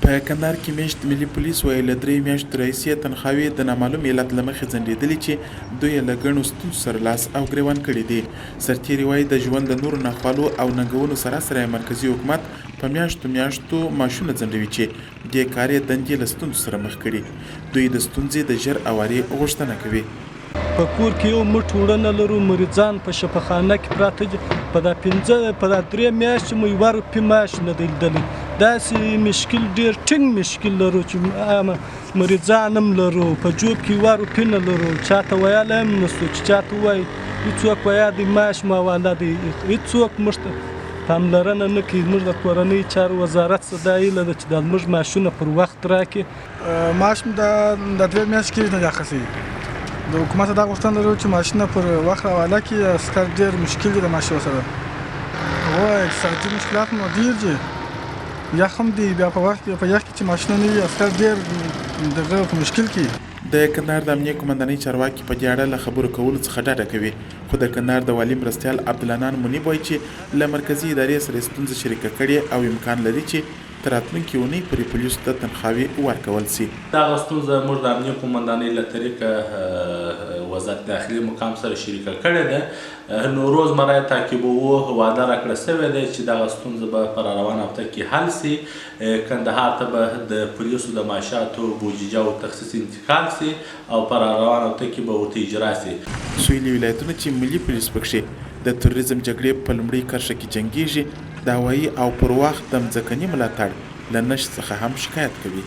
په کندهار کې میاشت ملي پولیس وایي له 3 میاشتو راهیسې تنخواوې د نامعلوم علت له مخې ځنډېدلې چې دوی یې له ګڼو ستونزو سره لاس او ګرېوان کړي دي. سرتېري وایي د ژوند د نورو ناخوالو او ننګونو سره سره مرکزي حکومت په میاشتو معاشونه ځنډوي چې دې کار یې دندې له ستونزو سره مخ کړي. دوی د ستونزې د ژر اوارې غوښتنه کوي. په کور کې یو مټ وړنه لرو، مریضان په شفاخانه کې پراته دي. په دا 3 میاشتې مو یوه روپۍ معاش نه دی لیدلی. داسې مشکل ډېر ټینګ مشکل لرو چې مریضان هم لرو، په جوب کې یوه روپۍ نه لرو. چاته ویلی هم نشو چې چاته ووایي هېڅوک وایي دی معاش مو حواله دی، هېڅوک موږ ته پاملرنه نه کوي. موږ د کورنۍ چارو وزارت څخه دا هیله ده چې دا زموږ معاشونه پر وخت راکړي. معاش مو د 3 میاشتې کېږي نه دی اخیستی. د حکومت دا غوښتنه لرو چې معاشونه پر وخت راحواله کړي. عسکر ډېر مشکل دي د معاشو سره. اقتصادي مشکلات مو ډېر دي، یخ هم دی، بیا په وخت په یخ کې چې معاشونه نه وي عسکر ډېر دغه په مشکل کې. د کندهار د امنیه قومندانۍ چارواکي په دې اړه له خبرو کولو څخه ډډه کوي، خو د کندهار د والي مرستیال عبدالحنان منیب وایي چې له مرکزي ادارې سره ستونزه شریکه کړې او امکان لري چې تر راتلونکې اونۍ پورې پولیسو ته تنخواوې ورکول شي. دغه ستونزه موږ د امنیه قومندانۍ له طریقه وزارت داخلي مقام سره شریکه کړې ده. نو روزمره یې تعقیبوو، وعده راکړه سوې ده چې دغه ستونزه به په راروانه هفته کې حل شي. کندهار ته به د پولیسو د معاشاتو بودیجه او تخصیص انتقال شي او په راروانه هفته کې به ورته اجرا شي. سویلي ولایتونه چې ملي پولیس پکښې د تروریزم جګړې په لومړۍ کرښه کې جنګیږي، د هوایي او پر وخت د مځکني ملاتړ له نشت څخه هم شکایت کوي.